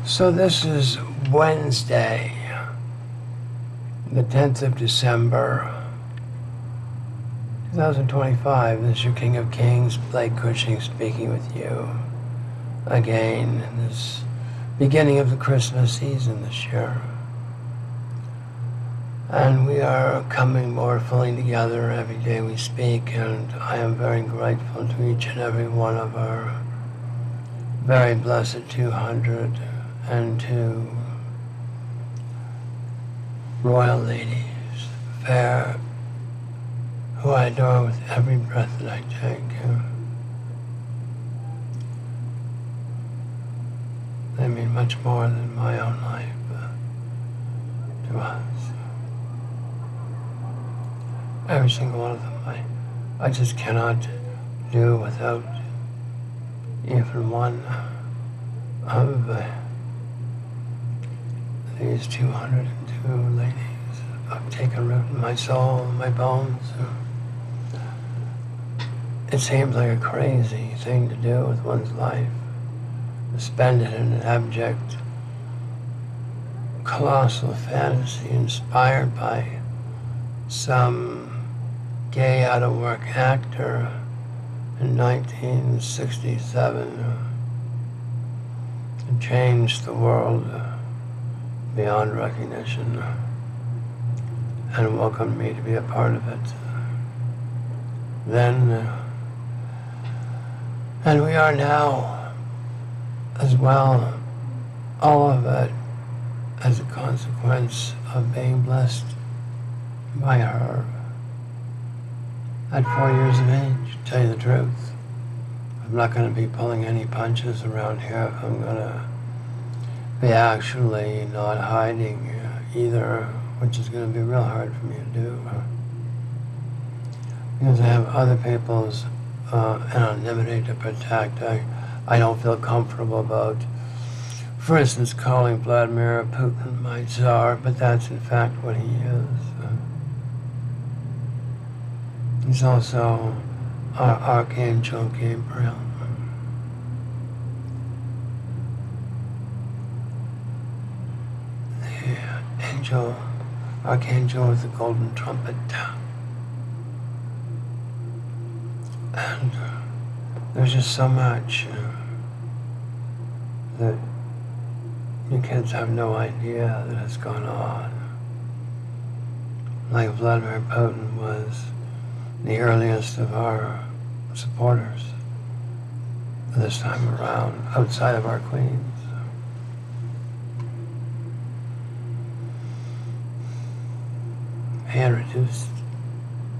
So this is Wednesday, the 10th of December, 2025. This is your King of Kings, Blake Cushing, speaking with you again in this beginning of the Christmas season this year. And we are coming more fully together every day we speak, and I am very grateful to each and every one of our very blessed 202 royal ladies, fair, who I adore with every breath that I take. They mean much more than my own life to us. Every single one of them, I just cannot do without even one of these 202 ladies. I've taken root in my soul, in my bones. It seems like a crazy thing to do with one's life, to spend it in an abject, colossal fantasy inspired by some gay out-of-work actor in 1967 and changed the world beyond recognition and welcomed me to be a part of it. Then, and we are now as well, all of it as a consequence of being blessed by her at 4 years of age, to tell you the truth. I'm not going to be pulling any punches around here. I'm going to be actually not hiding either, which is going to be real hard for me to do. Because I have other people's anonymity to protect. I don't feel comfortable about, for instance, calling Vladimir Putin my Tsar, but that's in fact what he is. He's also our Archangel Gabriel. The Archangel with the golden trumpet. And there's just so much that you kids have no idea that has gone on. Like Vladimir Putin was the earliest of our supporters this time around, outside of our queens. He introduced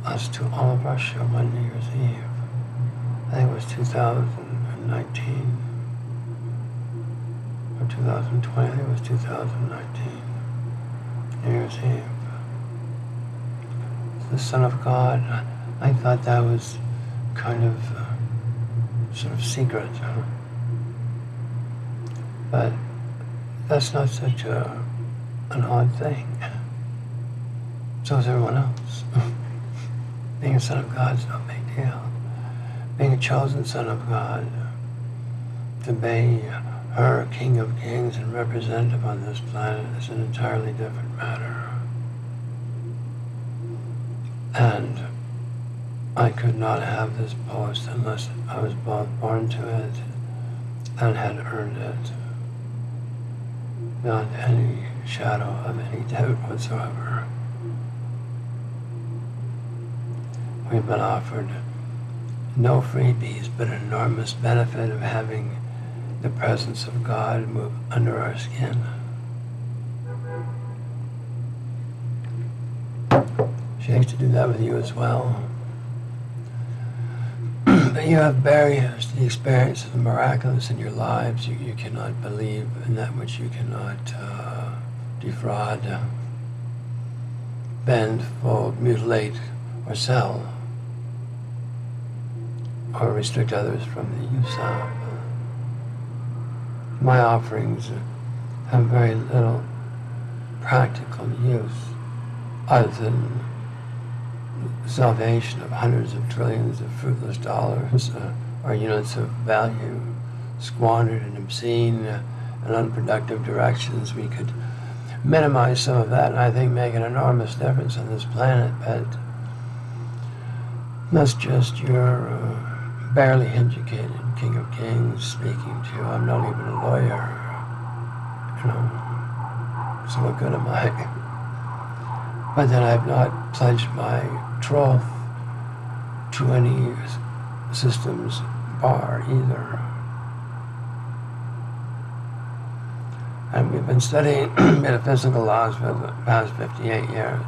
us to all of Russia one New Year's Eve. I think it was 2019 or 2020. I think it was 2019, New Year's Eve. The Son of God. I thought that was kind of sort of secret. But that's not such an odd thing. So is everyone else. Being a son of God is no big deal. Being a chosen son of God, to be her King of Kings and representative on this planet is an entirely different matter. And I could not have this post unless I was both born to it and had earned it, beyond any shadow of any doubt whatsoever. We've been offered no freebies, but an enormous benefit of having the presence of God move under our skin. She likes to do that with you as well. But you have barriers to the experience of the miraculous in your lives. You cannot believe in that which you cannot defraud, bend, fold, mutilate, or sell, or restrict others from the use of. My offerings have very little practical use other than salvation of hundreds of trillions of fruitless dollars or units of value squandered in obscene and unproductive directions, we could minimize some of that and I think make an enormous difference on this planet. But that's just your barely educated King of Kings speaking to you. I'm not even a lawyer, you know, so what good am I? But then I've not pledged my troth to any system's bar either. And we've been studying metaphysical laws for the past 58 years.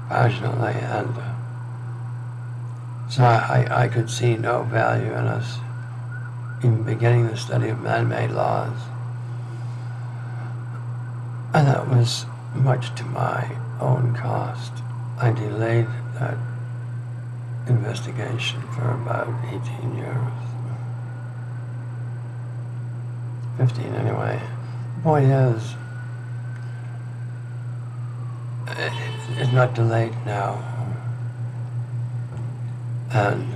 Passionately, and so I could see no value in us even beginning the study of man-made laws. And that was much to my own cost. I delayed that investigation for about 18 years. 15 anyway. The point is, it's not delayed now. And,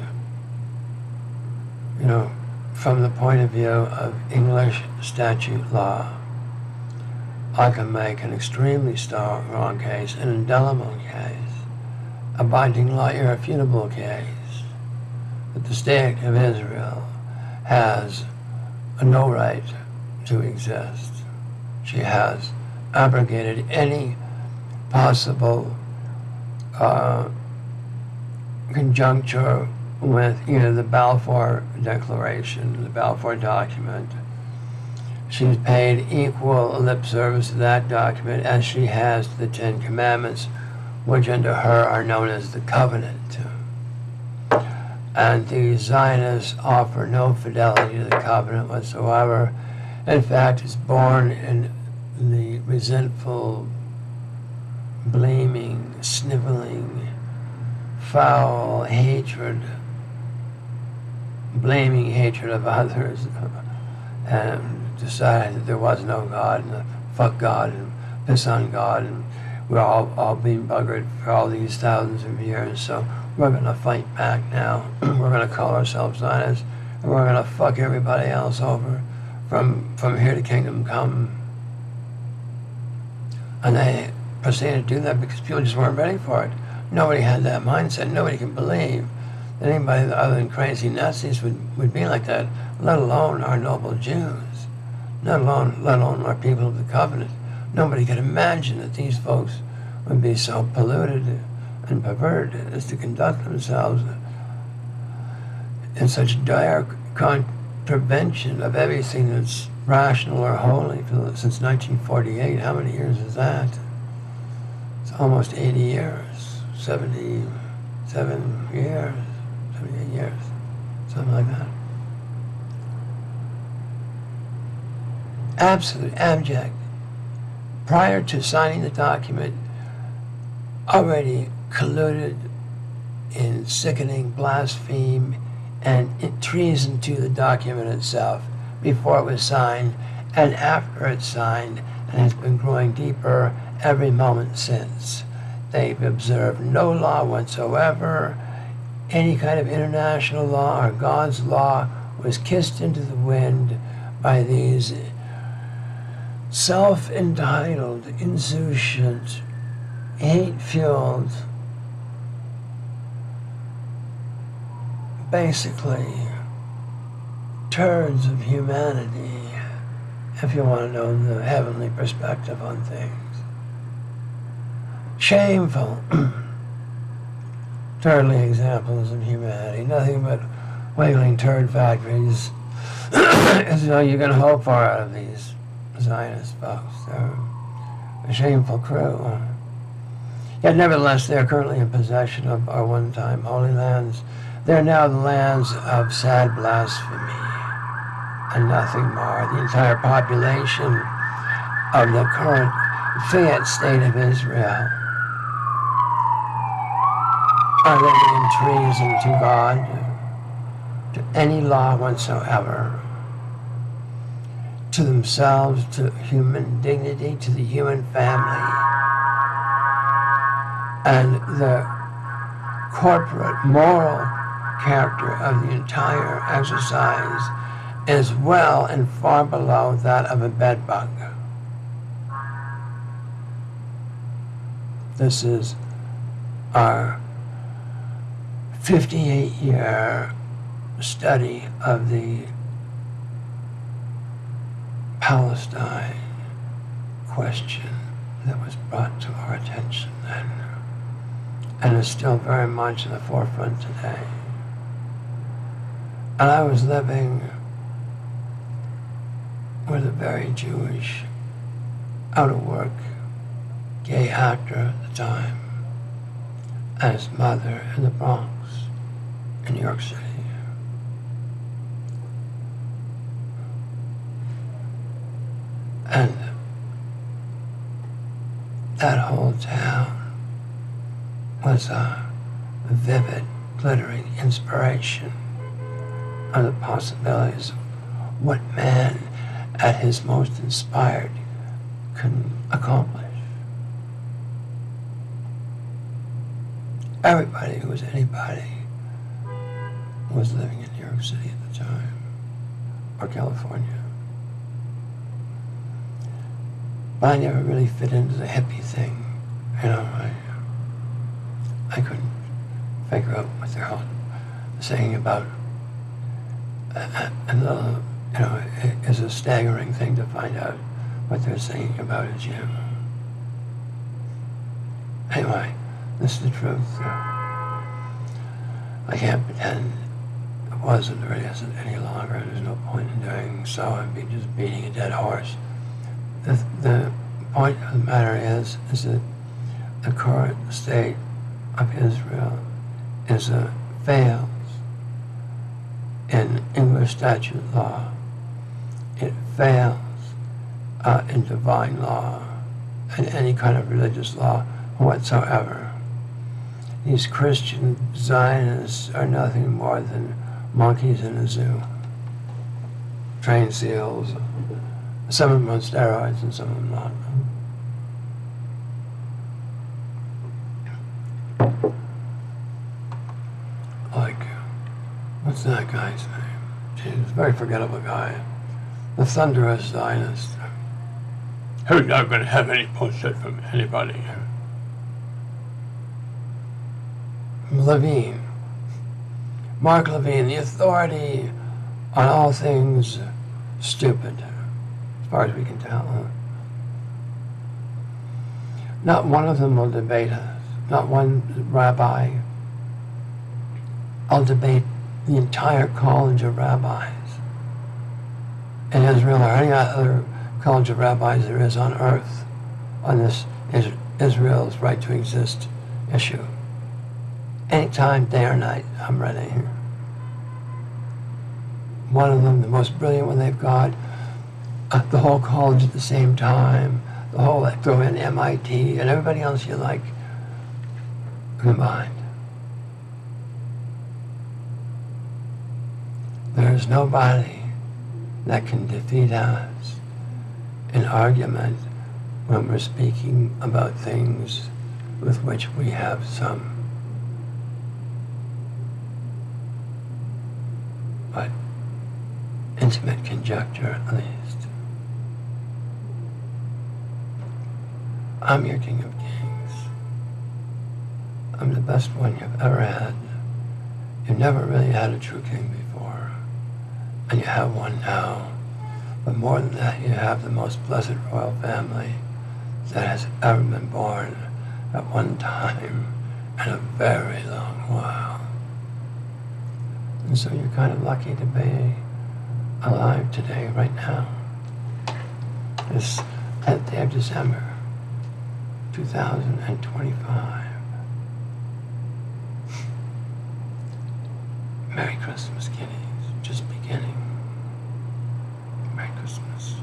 you know, from the point of view of English statute law, I can make an extremely strong case, an indelible case, a binding law, irrefutable case, that the state of Israel has no right to exist. She has abrogated any possible conjuncture with either the Balfour Declaration, the Balfour document. She's paid equal lip service to that document as she has to the Ten Commandments, which under her are known as the Covenant. And the Zionists offer no fidelity to the Covenant whatsoever. In fact, it's born in the resentful, blaming, sniveling, foul hatred, blaming hatred of others, and decided that there was no God, and fuck God, and piss on God, and we're all being buggered for all these thousands of years, so we're going to fight back now. We're going to call ourselves Zionists, and we're going to fuck everybody else over from here to kingdom come. And they proceeded to do that because people just weren't ready for it. Nobody had that mindset. Nobody can believe that anybody other than crazy Nazis would be like that, let alone our noble Jews, let alone our people of the covenant. Nobody could imagine that these folks would be so polluted and perverted as to conduct themselves in such dire contravention of everything that's rational or holy since 1948. How many years is that? It's almost 80 years, 77 years, 78 years, something like that. Absolute abject. Prior to signing the document, already colluded in sickening blaspheme and treason to the document itself before it was signed and after it's signed, and has been growing deeper every moment since. They've observed no law whatsoever. Any kind of international law or God's law was kissed into the wind by these self-entitled, insouciant, hate-fueled, basically turds of humanity, if you want to know the heavenly perspective on things. Shameful, turdly examples of humanity, nothing but wiggling turd factories is all you can hope for out of these Zionist folks. They're a shameful crew. Yet nevertheless, they're currently in possession of our one-time holy lands. They're now the lands of sad blasphemy and nothing more. The entire population of the current fiat state of Israel are living in treason to God, to any law whatsoever, to themselves, to human dignity, to the human family, and the corporate moral character of the entire exercise is well and far below that of a bedbug. This is our 58-year study of the Palestine question that was brought to our attention then, and is still very much in the forefront today. And I was living with a very Jewish, out-of-work, gay actor at the time, and his mother in the Bronx, in New York City. And that whole town was a vivid, glittering inspiration of the possibilities of what man at his most inspired can accomplish. Everybody who was anybody was living in New York City at the time, or California. But I never really fit into the hippie thing, you know. I couldn't figure out what they're all saying about, and you know, it is a staggering thing to find out what they're saying about a gym. Anyway, this is the truth. I can't pretend it wasn't or it isn't any longer. There's no point in doing so. I'd be just beating a dead horse. The point of the matter is that the current state of Israel fails in English statute law. It fails in divine law and any kind of religious law whatsoever. These Christian Zionists are nothing more than monkeys in a zoo. Trained seals. Some of them on steroids and some of them not. Like, what's that guy's name? He's a very forgettable guy. The thunderous Zionist. Who's not going to have any bullshit from anybody. Levine. Mark Levine, the authority on all things stupid, as far as we can tell. Not one of them will debate us. Not one rabbi. I'll debate the entire college of rabbis in Israel or any other college of rabbis there is on earth on this Israel's right to exist issue. Anytime, day or night, I'm ready. One of them, the most brilliant one they've got, the whole college at the same time, the whole, throw in MIT, and everybody else you like combined. There's nobody that can defeat us in argument when we're speaking about things with which we have some intimate conjecture, at least. I'm your King of Kings. I'm the best one you've ever had. You've never really had a true king before, and you have one now. But more than that, you have the most blessed royal family that has ever been born at one time in a very long while. And so you're kind of lucky to be alive today, right now. This 10th day of December, 2025. Merry Christmas, kiddies. Just beginning. Merry Christmas.